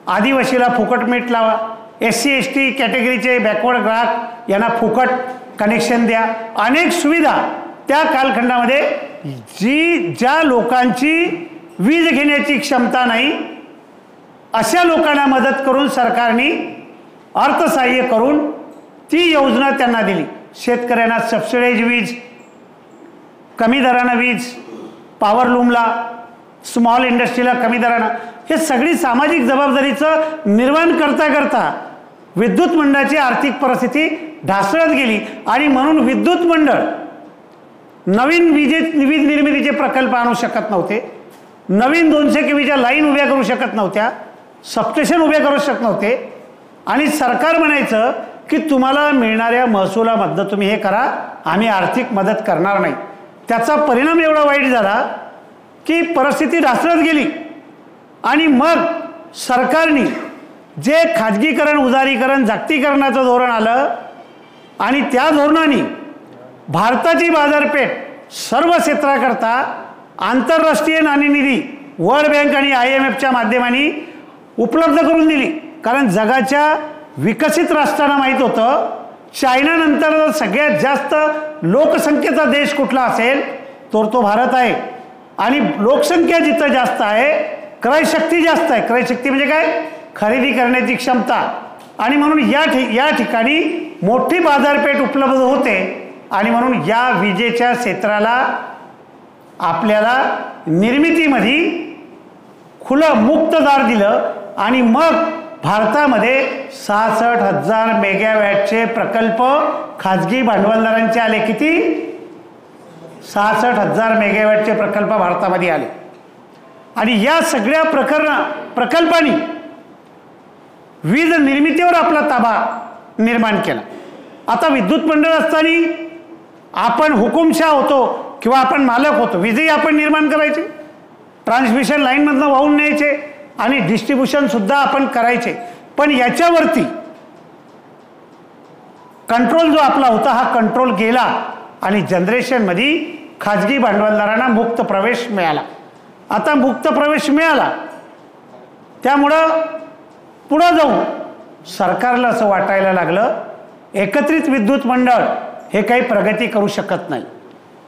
आदिवासीला फुकट मीठ लावा, SC ST कॅटेगरीचे बॅकवर्ड ग्राहक यांना फुकट कनेक्शन द्या, अनेक सुविधा त्या कालखंडामध्ये ज्या लोकांची वीज घेण्याची क्षमता नाही अशा लोकांना मदत करून सरकारने अर्थसहाय्य करून ती योजना त्यांना दिली. शेतकऱ्यांना सबसिडाईज वीज, कमी दरानं वीज, पॉवरलूमला, स्मॉल इंडस्ट्रीला कमी दरानं, हे सगळी सामाजिक जबाबदारीचं निर्वहन करता करता विद्युत मंडळाची आर्थिक परिस्थिती ढासळत गेली. आणि म्हणून विद्युत मंडळ नवीन वीज निर्मितीचे प्रकल्प आणू शकत नव्हते, नवीन 200 kVच्या लाईन उभ्या करू शकत नव्हत्या, सबस्टेशन उभे करू शकत नव्हते. आणि सरकार म्हणायचं की तुम्हाला मिळणाऱ्या महसुलामधनं तुम्ही हे करा, आम्ही आर्थिक मदत करणार नाही. त्याचा परिणाम एवढा वाईट झाला की परिस्थिती ढासळत गेली. आणि मग सरकारने जे खाजगीकरण, उदारीकरण, जागतिकीकरणाचं धोरण आलं आणि त्या धोरणाने भारताची बाजारपेठ सर्व क्षेत्राकरता आंतरराष्ट्रीय नाणेनिधी, वर्ल्ड बँक आणि IMFच्या माध्यमाने उपलब्ध करून दिली. कारण जगाच्या विकसित राष्ट्रांना माहीत होतं चायनानंतर सगळ्यात जास्त लोकसंख्येचा देश कुठला असेल तर तो भारत आहे. आणि लोकसंख्या जिथं जास्त आहे क्रयशक्ती जास्त आहे. क्रयशक्ती म्हणजे काय? खरेदी करण्याची क्षमता. आणि म्हणून या ठिकाणी मोठी बाजारपेठ उपलब्ध होते. आणि म्हणून या विजेच्या क्षेत्राला आपल्याला निर्मितीमध्ये खुलं मुक्त दार दिलं. आणि मग भारतामध्ये 66,000 मेगावॅटचे प्रकल्प खाजगी भांडवलदारांचे आले. किती? 66,000 मेगावॅटचे प्रकल्प भारतामध्ये आले. आणि या सगळ्या प्रकल्पांनी वीज निर्मितीवर आपला ताबा निर्माण केला. आता विद्युत मंडळ असताना आपण हुकुमशाह होतो किंवा आपण मालक होतो. वीजही आपण निर्माण करायचे, ट्रान्समिशन लाईनमधनं वाहून न्यायचे आणि डिस्ट्रीब्युशनसुद्धा आपण करायचे. पण याच्यावरती कंट्रोल जो आपला होता हा कंट्रोल गेला आणि जनरेशनमध्ये खाजगी भांडवलदारांना मुक्त प्रवेश मिळाला. आता मुक्त प्रवेश मिळाला त्यामुळं पुढं जाऊन सरकारला असं वाटायला लागलं एकत्रित विद्युत मंडळ हे काही प्रगती करू शकत नाही.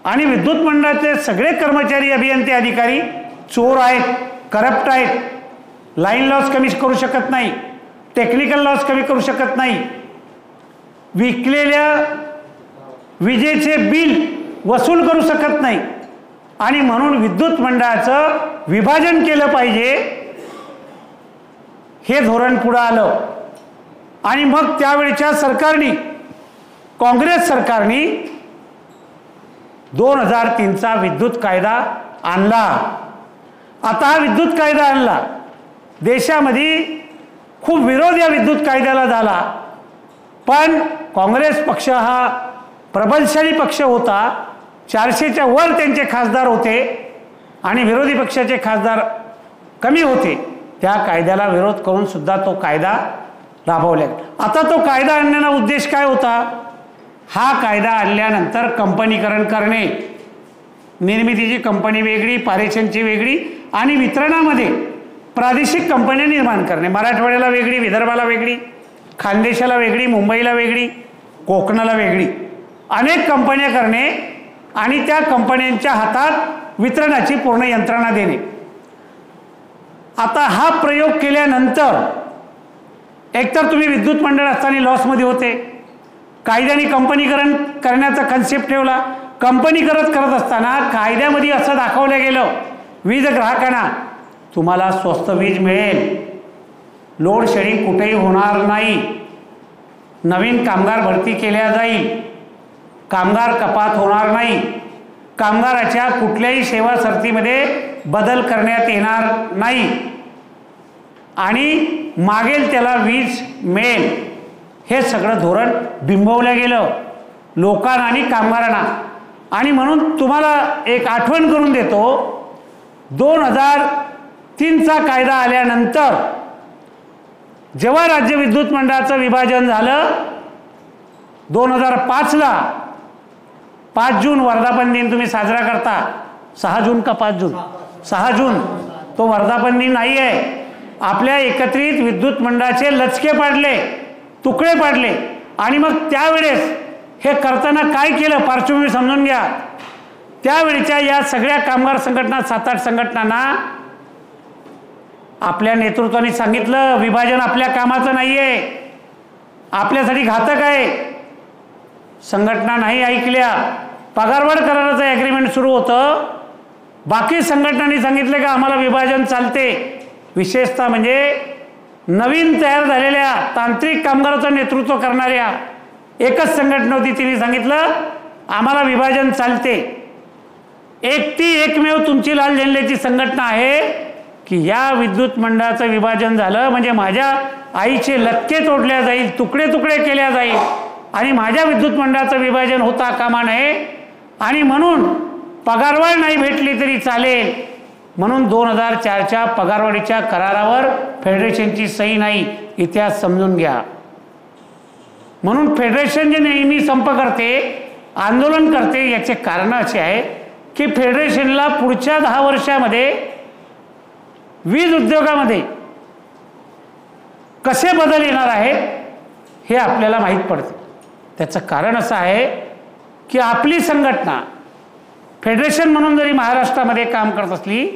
आणि विद्युत मंडळाचे सगळे कर्मचारी, अभियंते, अधिकारी चोर आहेत, करप्ट आहेत, लाईन लॉस कमी करू शकत नाही, टेक्निकल लॉस कमी करू शकत नाही, विकलेल्या विजेचे बिल वसूल करू शकत नाही. आणि म्हणून विद्युत मंडळाचं विभाजन केलं पाहिजे हे धोरण पुढं आलं. आणि मग त्यावेळच्या सरकारने, काँग्रेस सरकारने 2003चा विद्युत कायदा आणला. आता हा विद्युत कायदा आणला, देशामध्ये खूप विरोध या विद्युत कायद्याला झाला. पण काँग्रेस पक्ष हा प्रबलशाली पक्ष होता, 400च्या वर त्यांचे खासदार होते आणि विरोधी पक्षाचे खासदार कमी होते. त्या कायद्याला विरोध करून सुद्धा तो कायदा राबवला. आता तो कायदा आणण्याचा उद्देश काय होता? हा कायदा आणल्यानंतर कंपनीकरण करणे, निर्मितीची कंपनी वेगळी, पारेषणची वेगळी आणि वितरणामध्ये प्रादेशिक कंपन्या निर्माण करणे. मराठवाड्याला वेगळी, विदर्भाला वेगळी, खानदेशाला वेगळी, मुंबईला वेगळी, कोकणाला वेगळी, अनेक कंपन्या करणे आणि त्या कंपन्यांच्या हातात वितरणाची पूर्ण यंत्रणा देणे. आता हा प्रयोग केल्यानंतर एकतर तुम्ही विद्युत मंडळ असताना लॉसमध्ये होते, कायद्याने कंपनीकरण करण्याचा कन्सेप्ट ठेवला. कंपनी करत असताना कायद्यामध्ये असं दाखवलं गेलं वीज ग्राहकांना तुम्हाला स्वस्त वीज मिळेल, लोड शेडिंग कुठेही होणार नाही, नवीन कामगार भरती केल्या जाईल, कामगार कपात होणार नाही, कामगाराच्या कुठल्याही सेवा सरतीमध्ये बदल करण्यात येणार नाही आणि मागेल त्याला वीज मिळेल. हे सगळं धोरण बिंबवलं गेलं लोकांना आणि कामगारांना. आणि म्हणून तुम्हाला एक आठवण करून देतो, 2003चा कायदा आल्यानंतर जेव्हा राज्य विद्युत मंडळाचं विभाजन झालं 2005ला, 5 जून वर्धापन दिन तुम्ही साजरा करता. 6 जून का 5 जून? 6 जून तो वर्धापन दिन नाही आहे. आपल्या एकत्रित विद्युत मंडळाचे लचके पाडले, तुकडे पाडले. आणि मग त्यावेळेस हे करताना काय केलं पार्श्वभूमी समजून घ्या. त्यावेळेच्या या सगळ्या कामगार संघटना, 7-8 संघटनांना आपल्या नेतृत्वाने सांगितलं विभाजन आपल्या कामाचं नाही आहे, आपल्यासाठी घातक आहे. संघटना नाही ऐकल्या. पगारवाढ कराराचं ॲग्रीमेंट सुरू होतं. बाकी संघटनांनी सांगितलं की आम्हाला विभाजन चालते. विशेषतः म्हणजे नवीन तयार झालेल्या तांत्रिक कामगाराचं नेतृत्व करणाऱ्या एकच संघटना होती, तिने सांगितलं आम्हाला विभाजन चालते. एकमेव तुमची लाल झेंड्याची संघटना आहे की या विद्युत मंडळाचं विभाजन झालं म्हणजे माझ्या आईचे लटके तोडल्या जाईल, तुकडे तुकडे केल्या जाईल आणि माझ्या विद्युत मंडळाचं विभाजन होता कामा नये. आणि म्हणून पगारवाढ नाही भेटली तरी चालेल म्हणून 2004च्या पगारवाढीच्या करारावर फेडरेशनची सही नाही. इतिहास समजून घ्या. म्हणून फेडरेशन जे नेहमी संप करते, आंदोलन करते, याचे कारण असे आहे की फेडरेशनला पुढच्या 10 वर्षामध्ये वीज उद्योगामध्ये कसे बदल येणार आहेत हे आपल्याला माहीत पडते. त्याचं कारण असं आहे की आपली संघटना फेडरेशन म्हणून जरी महाराष्ट्रामध्ये काम करत असली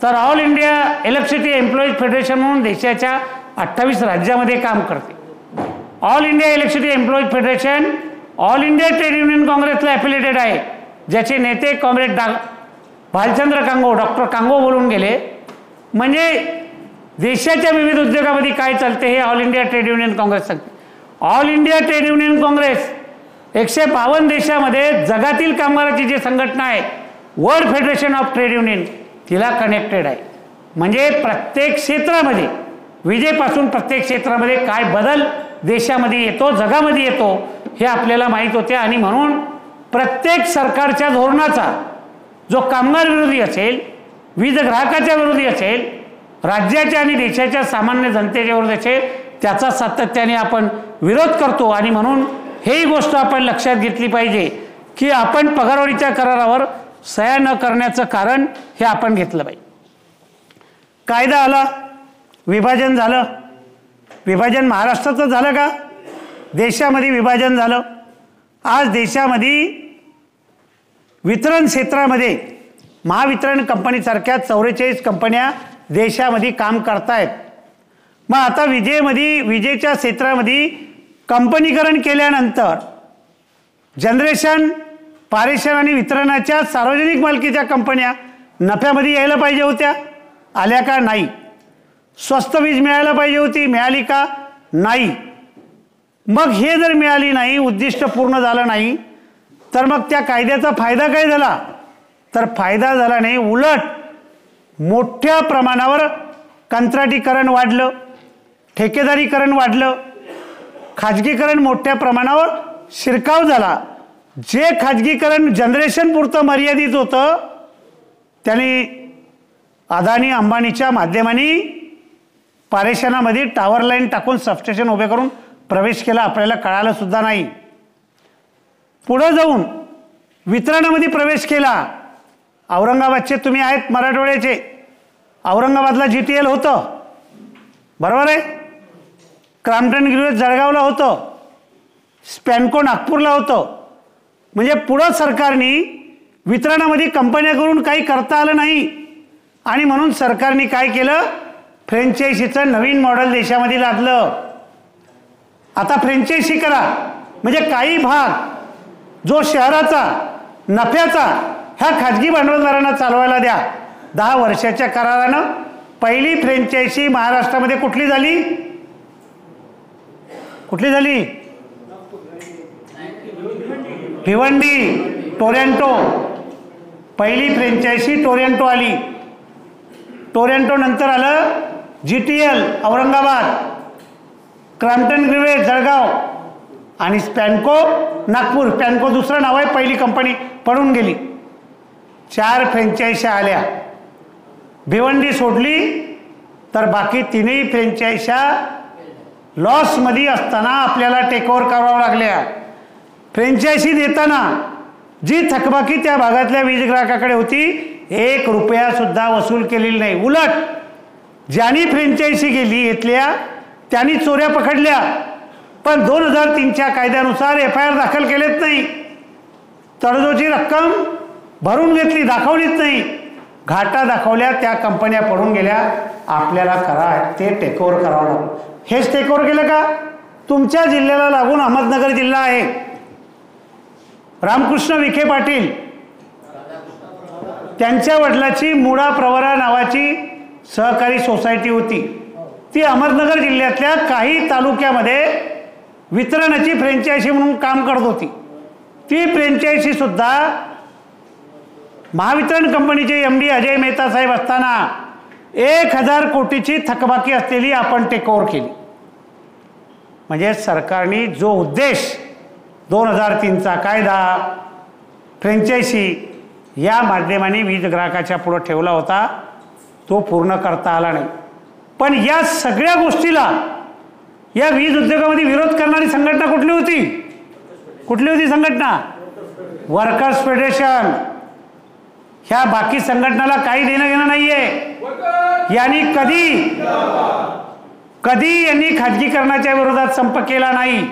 तर all India electricity employees federation म्हणून देशाच्या 28 राज्यामध्ये काम करते. All India electricity employees federation all India trade union काँग्रेसला ॲफिलिएटेड आहे, ज्याचे नेते कॉम्रेड भालचंद्र कांगो, डॉक्टर कांगो बोलून गेले. म्हणजे देशाच्या विविध उद्योगामध्ये काय चालते हे all India trade union congress सांगते. All India trade union congress 152 देशामध्ये जगातील कामगाराची जी संघटना आहे, world federation of trade union, तिला कनेक्टेड आहे. म्हणजे प्रत्येक क्षेत्रामध्ये, विजेपासून प्रत्येक क्षेत्रामध्ये काय बदल देशामध्ये येतो, जगामध्ये येतो हे आपल्याला माहीत होते. आणि म्हणून प्रत्येक सरकारच्या धोरणाचा जो कामगार विरोधी असेल, वीज ग्राहकाच्या विरोधी असेल, राज्याच्या आणि देशाच्या सामान्य जनतेच्या विरोधी असेल, त्याचा सातत्याने आपण विरोध करतो. आणि म्हणून हेही गोष्ट आपण लक्षात घेतली पाहिजे की आपण पगारवाढीच्या करारावर सह्या न करण्याचं कारण हे आपण घेतलं पाहिजे. कायदा आला, विभाजन झालं. विभाजन महाराष्ट्राचं झालं का? देशामध्ये विभाजन झालं. आज देशामध्ये वितरण क्षेत्रामध्ये महावितरण कंपनीसारख्या 44 कंपन्या देशामध्ये काम करतायत. मग आता विजेच्या क्षेत्रामध्ये कंपनीकरण केल्यानंतर जनरेशन, पारेषण आणि वितरणाच्या सार्वजनिक मालकीच्या कंपन्या नफ्यामध्ये यायला पाहिजे होत्या, आल्या का? नाही. स्वस्त वीज मिळायला पाहिजे होती, मिळाली का? नाही. मग हे जर मिळाली नाही, उद्दिष्ट पूर्ण झालं नाही, तर मग त्या कायद्याचा फायदा काय झाला? तर फायदा झाला नाही, उलट मोठ्या प्रमाणावर कंत्राटीकरण वाढलं, ठेकेदारीकरण वाढलं, खाजगीकरण मोठ्या प्रमाणावर शिरकाव झाला. जे खाजगीकरण जनरेशन पुरतं मर्यादित होतं त्याने अदानी अंबानीच्या माध्यमाने पारेषणामध्ये टॉवर लाईन टाकून सबस्टेशन उभे करून प्रवेश केला, आपल्याला कळालं सुद्धा नाही. पुढे जाऊन वितरणामध्ये प्रवेश केला. औरंगाबादचे तुम्ही आहेत मराठवाड्याचे, औरंगाबादला GTL होतं, बरोबर आहे. क्रॉम्प्टन ग्रीव्हज जळगावला होतं, स्पॅन्को नागपूरला होतं. म्हणजे पुढं सरकारने वितरणामध्ये कंपन्या करून काही करता आलं नाही. आणि म्हणून सरकारने काय केलं? फ्रँचायझीचं नवीन मॉडेल देशामध्ये लादलं. आता फ्रँचायझी करा म्हणजे काही भाग जो शहराचा, नफ्याचा, ह्या खाजगी भांडवलदारांना चालवायला द्या. 10 वर्षाच्या करारानं पहिली फ्रँचायझी महाराष्ट्रामध्ये कुठली झाली? कुठली झाली? भिवंडी, टोरंटो. पहिली फ्रँचायझी टोरंटो आली. टोरंटो नंतर आलं GTL औरंगाबाद. क्रॅम्प्टन ग्रीव्हे जळगाव आणि स्पॅन्को नागपूर. स्पॅन्को दुसरं नाव आहे, पहिली कंपनी पडून गेली. 4 फ्रँचायझ्या आल्या. भिवंडी सोडली तर बाकी 3ही फ्रँचायझ्या लॉसमध्ये असताना आपल्याला टेकओव्हर करावं लागल्या. फ्रँचायझी देताना जी थकबाकी त्या भागातल्या वीज ग्राहकाकडे होती 1 रुपयासुद्धा वसूल केलेली नाही. उलट ज्यांनी फ्रँचायझी घेतल्या त्यांनी चोऱ्या पकडल्या, पण 2003च्या कायद्यानुसार FIR दाखल केलेच नाही. तडजोडीची रक्कम भरून घेतली, दाखवलीच नाही. घाटा दाखवल्या, त्या कंपन्या पडून गेल्या. आपल्याला ते टेकओव्हर करावं लागलं. हेच टेकओव्हर केलं का? तुमच्या जिल्ह्याला लागून अहमदनगर जिल्हा आहे. रामकृष्ण विखे पाटील त्यांच्या वडिलाची मुळा प्रवरा नावाची सहकारी सोसायटी होती. ती अहमदनगर जिल्ह्यातल्या काही तालुक्यामध्ये वितरणाची फ्रँचायझी म्हणून काम करत होती. ती फ्रँचायझी सुद्धा महावितरण कंपनीचे MD अजय मेहता साहेब असताना 1000 कोटीची थकबाकी असलेली आपण टेकओव्हर केली. म्हणजे सरकारने जो उद्देश 2003चा कायदा, फ्रँचायझी या माध्यमाने वीज ग्राहकाच्या पुढे ठेवला होता तो पूर्ण करता आला नाही. पण या सगळ्या गोष्टीला या वीज उद्योगामध्ये विरोध करणारी संघटना कुठली होती? कुठली होती संघटना? Workers federation. ह्या बाकी संघटनाला काही देणं घेणं नाहीये. यांनी कधी यांनी खाजगीकरणाच्या विरोधात संप केला नाही.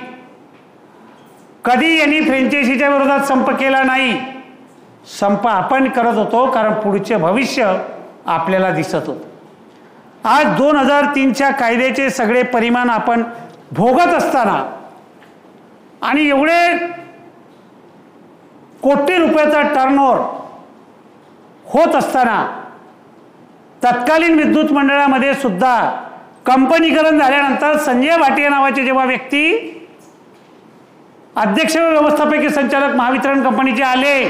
कधी यांनी फ्रँचायझीच्या विरोधात संप केला नाही. संप आपण करत होतो कारण पुढचे भविष्य आपल्याला दिसत होतं. आज 2003च्या कायद्याचे सगळे परिमाण आपण भोगत असताना आणि एवढे कोटी रुपयाचा टर्नओव्हर होत असताना तत्कालीन विद्युत मंडळामध्ये सुद्धा कंपनीकरण झाल्यानंतर संजय भाटिया नावाचे जेव्हा व्यक्ती अध्यक्ष व व्यवस्थापकीय संचालक महावितरण कंपनीचे आले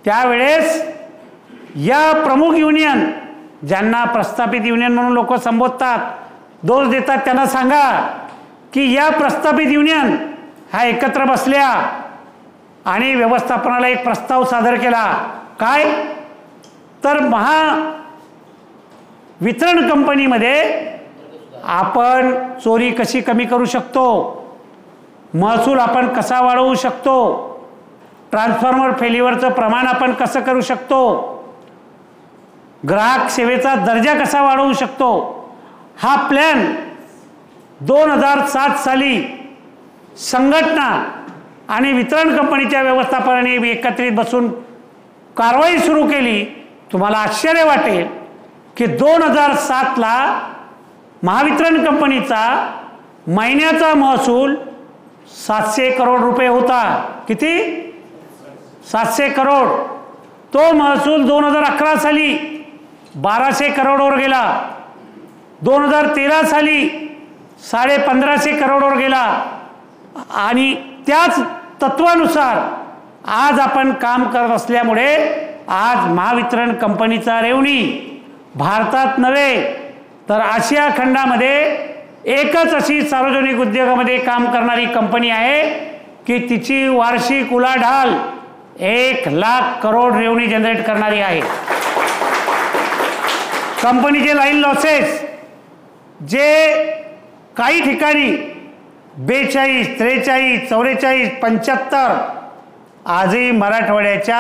त्यावेळेस या प्रमुख युनियन, ज्यांना प्रस्थापित युनियन म्हणून लोक संबोधतात, दोष देतात, त्यांना सांगा की या प्रस्थापित युनियन ह्या एकत्र बसल्या आणि व्यवस्थापनाला एक प्रस्ताव सादर केला. काय तर वितरण कंपनीमध्ये आपण चोरी कशी कमी करू शकतो, महसूल आपण कसा वाढवू शकतो, ट्रान्सफॉर्मर फेल्युअरचं प्रमाण आपण कसं करू शकतो, ग्राहक सेवेचा दर्जा कसा वाढवू शकतो, हा प्लॅन 2007 साली संघटना आणि वितरण कंपनीच्या व्यवस्थापनाने एकत्रित बसून कारवाई सुरू केली. तुम्हाला आश्चर्य वाटेल की 2007ला महावितरण कंपनीचा महिन्याचा महसूल 700 करोड रुपये होता. किती? 700 करोड. तो महसूल 2011 साली 1200 करोडवर गेला. 2013 साली 1550 करोडवर गेला. आणि त्याच तत्वानुसार आज आपण काम करत असल्यामुळे आज महावितरण कंपनीचा रेव्हन्यू भारतात नव्हे तर आशिया खंडामध्ये एकच अशी सार्वजनिक उद्योगामध्ये काम करणारी कंपनी आहे की तिची वार्षिक उलाढाल 1,00,000 करोड रेव्हन्यू जनरेट करणारी आहे. कंपनीचे लाईन लॉसेस जे काही ठिकाणी 42, 43, 44, 75 आजही मराठवाड्याच्या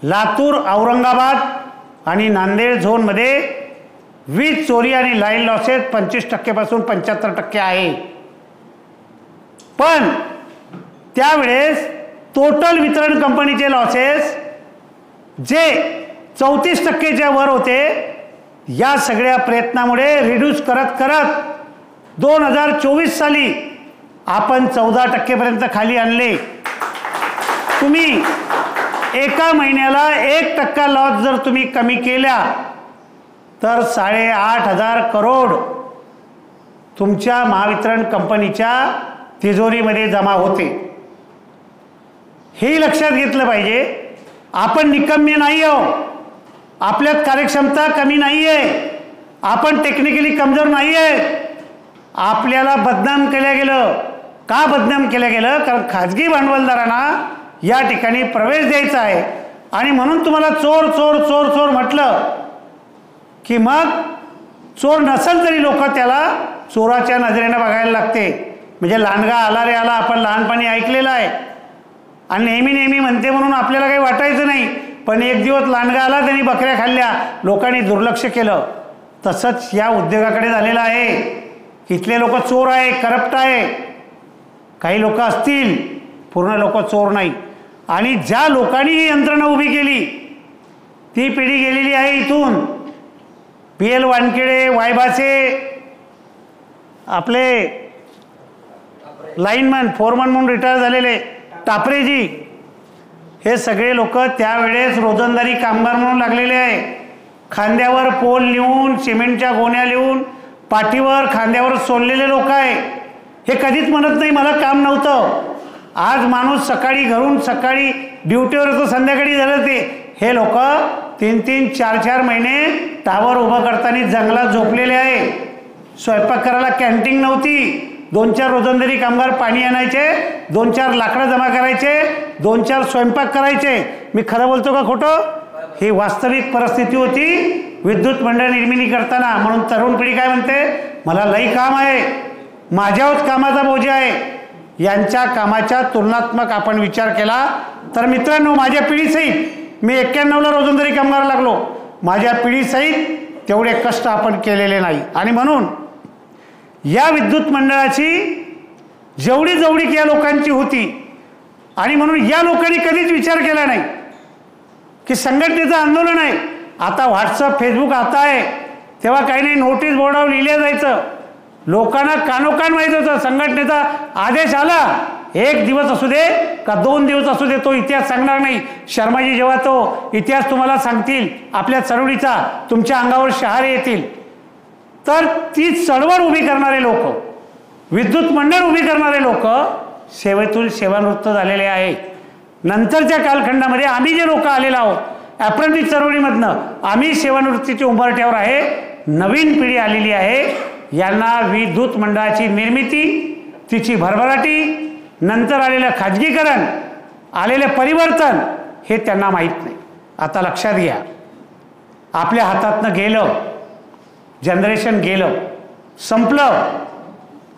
लातूर, औरंगाबाद आणि नांदेड झोनमध्ये वीज चोरी आणि लाईन लॉसेस 25% पासून 75% आहे. पण त्यावेळेस टोटल वितरण कंपनीचे लॉसेस जे 34%च्या वर होते, या सगळ्या प्रयत्नामुळे रिड्यूस करत करत 2024 साली आपण 14% खाली आणले. तुम्ही एका महिन्याला 1% लॉस जर तुम्ही कमी केल्या तर 8,500 करोड तुमच्या महावितरण कंपनीच्या तिजोरीमध्ये जमा होते. हे लक्षात घेतलं पाहिजे. आपण निकम्मे नाही आहोत, आपल्यात कार्यक्षमता कमी नाही आहे, आपण टेक्निकली कमजोर नाही आहे, आपल्याला बदनाम केलं गेलं. का बदनाम केलं गेलं? कारण खाजगी भांडवलदारांना या ठिकाणी प्रवेश द्यायचा आहे आणि म्हणून तुम्हाला चोर चोर चोर चोर म्हटलं की मग चोर नसेल तरी लोक त्याला चोराच्या नजरेनं बघायला लागते. म्हणजे लांडगा आला रे आला आपण लहानपणी ऐकलेलं आहे आणि नेहमी नेहमी म्हणते म्हणून आपल्याला काही वाटायचं नाही. पण एक दिवस लांडगा आला, त्यांनी बकऱ्या खाल्ल्या, लोकांनी दुर्लक्ष केलं. तसंच या उद्योगाकडे झालेलं आहे. इथले लोक चोर आहे, करप्ट आहे. काही लोक असतील, पूर्ण लोक चोर नाही. आणि ज्या लोकांनी ही यंत्रणा उभी केली ती पिढी गेलेली आहे इथून. PL वानखेडे, वायभासे, आपले लाईनमन फोरमन म्हणून रिटायर झालेले टापरेजी, हे सगळे लोक त्यावेळेस रोजंदारी कामगार म्हणून लागलेले आहे. खांद्यावर पोल लिहून, सिमेंटच्या गोण्या लिहून, पाठीवर खांद्यावर सोडलेले लोक आहे. हे कधीच म्हणत नाही मला काम नव्हतं. आज माणूस सकाळी घरून सकाळी ड्युटीवर येतो, संध्याकाळी झालं ते. हे लोक 3-3, 4-4 महिने टावर उभं करताना जंगलात झोपलेले आहे. स्वयंपाक करायला कॅन्टीन नव्हती. 2-4 रोजंदारी कामगार पाणी आणायचे, 2-4 लाकडं जमा करायचे, 2-4 स्वयंपाक करायचे. मी खरं बोलतो का खोटं? ही वास्तविक परिस्थिती होती विद्युत मंडळ निर्मिती करताना. म्हणून तरुण पिढी काय म्हणते? मला लई काम आहे, माझ्यावर कामाचा बोजा आहे. यांच्या कामाच्या तुलनात्मक आपण विचार केला तर मित्रांनो, माझ्या पिढीसहित मी 91ला रोजंदारी कामगार लागलो. माझ्या पिढीसहित तेवढे कष्ट आपण केलेले नाही. आणि म्हणून या विद्युत मंडळाची जेवढी जवळीक या लोकांची होती आणि म्हणून या लोकांनी कधीच विचार केला नाही की संघटनेचं आंदोलन आहे. आता व्हॉट्सअप, फेसबुक आता आहे, तेव्हा काही नाही, नोटीस बोर्डावर लिहिलं जायचं. लोकांना कानोकान माहीत होतं संघटनेचा आदेश आला, 1 दिवस असू दे का 2 दिवस असू दे, तो इतिहास सांगणार नाही. शर्माजी जेव्हा तो इतिहास तुम्हाला सांगतील आपल्या चळवळीचा, तुमच्या अंगावर शहारे येतील. तर ती चळवळ उभी करणारे लोक, विद्युत मंडळ उभी करणारे लोक सेवेतून सेवानिवृत्त झालेले आहे. नंतरच्या कालखंडामध्ये आम्ही जे लोक आलेलो आहोत अप्रेंटिस चळवळीमधनं, आम्ही सेवानिवृत्तीच्या उंबरठ्यावर आहे. नवीन पिढी आलेली आहे. यांना विद्युत मंडळाची निर्मिती, तिची भरभराटी, नंतर आलेलं खाजगीकरण, आलेले परिवर्तन हे त्यांना माहीत नाही. आता लक्षात घ्या, आपल्या हातातनं गेलं, जनरेशन गेलं, संपलं.